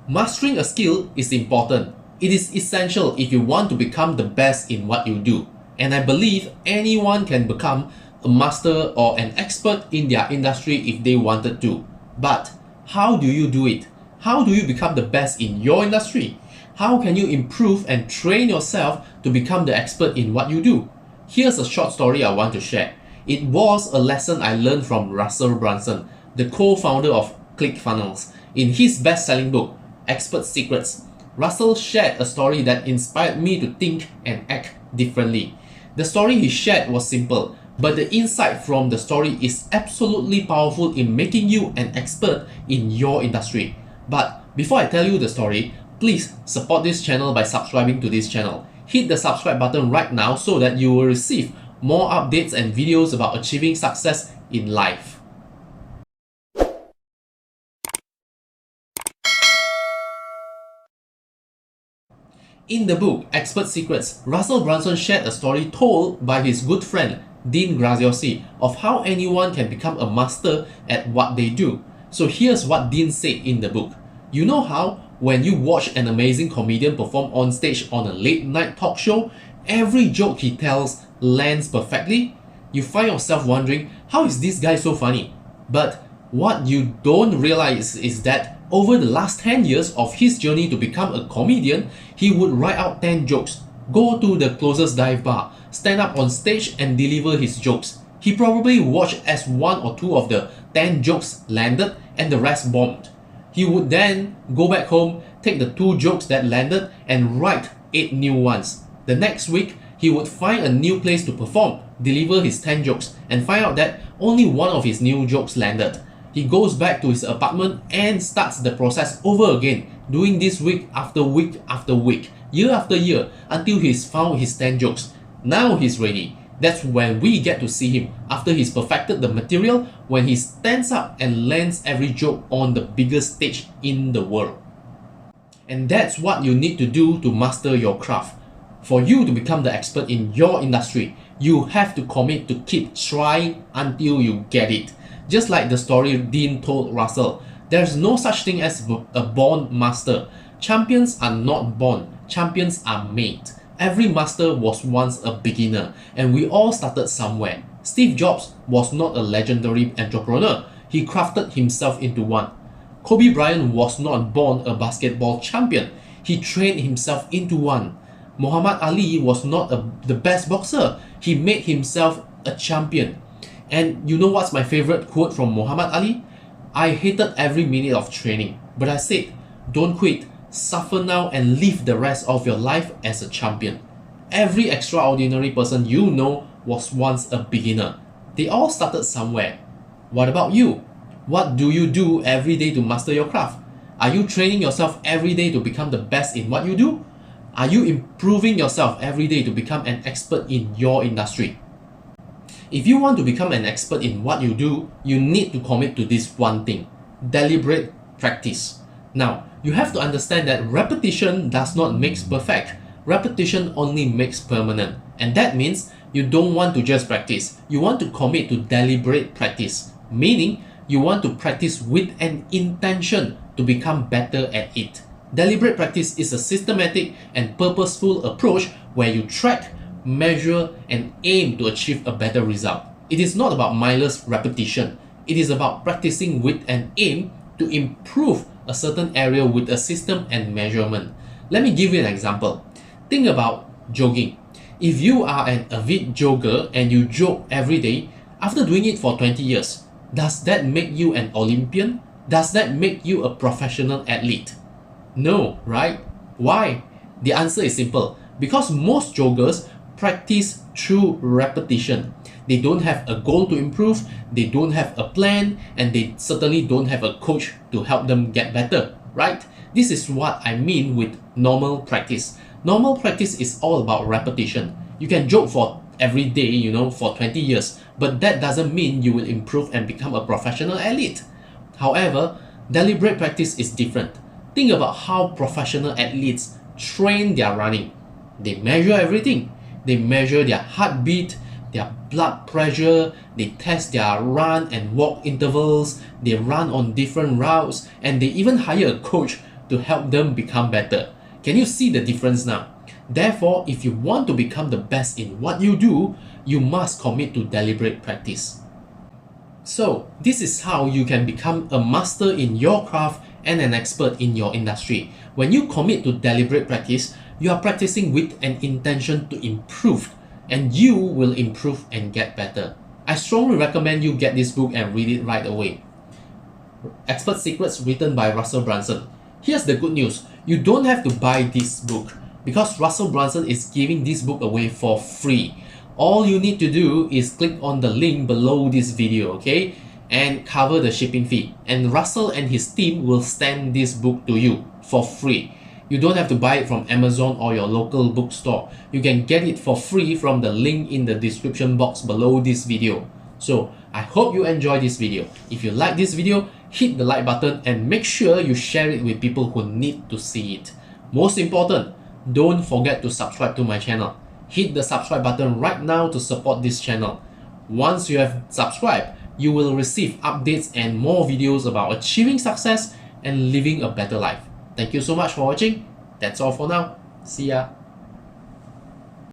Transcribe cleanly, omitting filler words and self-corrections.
Mastering a skill is important. It is essential if you want to become the best in what you do. And I believe anyone can become a master or an expert in their industry if they wanted to. But how do you do it? How do you become the best in your industry? How can you improve and train yourself to become the expert in what you do? Here's a short story I want to share. It was a lesson I learned from Russell Brunson, the co-founder of ClickFunnels. In his best-selling book, Expert Secrets, Russell shared a story that inspired me to think and act differently. The story he shared was simple, but the insight from the story is absolutely powerful in making you an expert in your industry. But before I tell you the story, please support this channel by subscribing to this channel. Hit the subscribe button right now so that you will receive more updates and videos about achieving success in life. In the book, Expert Secrets, Russell Brunson shared a story told by his good friend, Dean Graziosi, of how anyone can become a master at what they do. So here's what Dean said in the book. You know how, when you watch an amazing comedian perform on stage on a late night talk show, every joke he tells lands perfectly? You find yourself wondering, how is this guy so funny? But what you don't realize is that over the last 10 years of his journey to become a comedian, he would write out 10 jokes, go to the closest dive bar, stand up on stage and deliver his jokes. He probably watched as one or two of the 10 jokes landed and the rest bombed. He would then go back home, take the 2 jokes that landed and write 8 new ones. The next week, he would find a new place to perform, deliver his 10 jokes and find out that only one of his new jokes landed. He goes back to his apartment and starts the process over again, doing this week after week after week, year after year, until he's found his 10 jokes. Now he's ready. That's when we get to see him after he's perfected the material, when he stands up and lands every joke on the biggest stage in the world. And that's what you need to do to master your craft. For you to become the expert in your industry, you have to commit to keep trying until you get it. Just like the story Dean told Russell, there's no such thing as a born master. Champions are not born, champions are made. Every master was once a beginner, and we all started somewhere. Steve Jobs was not a legendary entrepreneur, he crafted himself into one. Kobe Bryant was not born a basketball champion, he trained himself into one. Muhammad Ali was not the best boxer, he made himself a champion. And you know what's my favorite quote from Muhammad Ali? I hated every minute of training, but I said, don't quit, suffer now and live the rest of your life as a champion. Every extraordinary person you know was once a beginner. They all started somewhere. What about you? What do you do every day to master your craft? Are you training yourself every day to become the best in what you do? Are you improving yourself every day to become an expert in your industry? If you want to become an expert in what you do, you need to commit to this one thing: deliberate practice. Now, you have to understand that repetition does not make perfect. Repetition only makes permanent. And that means you don't want to just practice. You want to commit to deliberate practice, meaning you want to practice with an intention to become better at it. Deliberate practice is a systematic and purposeful approach where you track, measure, and aim to achieve a better result. It is not about mindless repetition. It is about practicing with an aim to improve a certain area with a system and measurement. Let me give you an example. Think about jogging. If you are an avid jogger and you jog every day, after doing it for 20 years, does that make you an Olympian? Does that make you a professional athlete? No, right? Why? The answer is simple. Because most joggers practice through repetition. They don't have a goal to improve, they don't have a plan, and they certainly don't have a coach to help them get better, right? This is what I mean with normal practice. Normal practice is all about repetition. You can jog for every day, for 20 years, but that doesn't mean you will improve and become a professional athlete. However, deliberate practice is different. Think about how professional athletes train their running. They measure everything. They measure their heartbeat, their blood pressure, they test their run and walk intervals, they run on different routes, and they even hire a coach to help them become better. Can you see the difference now? Therefore, if you want to become the best in what you do, you must commit to deliberate practice. So, this is how you can become a master in your craft and an expert in your industry. When you commit to deliberate practice, you are practicing with an intention to improve, and you will improve and get better. I strongly recommend you get this book and read it right away. Expert Secrets, written by Russell Brunson. Here's the good news. You don't have to buy this book because Russell Brunson is giving this book away for free. All you need to do is click on the link below this video, okay? And cover the shipping fee. And Russell and his team will send this book to you for free. You don't have to buy it from Amazon or your local bookstore. You can get it for free from the link in the description box below this video. So, I hope you enjoyed this video. If you like this video, hit the like button and make sure you share it with people who need to see it. Most important, don't forget to subscribe to my channel. Hit the subscribe button right now to support this channel. Once you have subscribed, you will receive updates and more videos about achieving success and living a better life. Thank you so much for watching. That's all for now. See ya.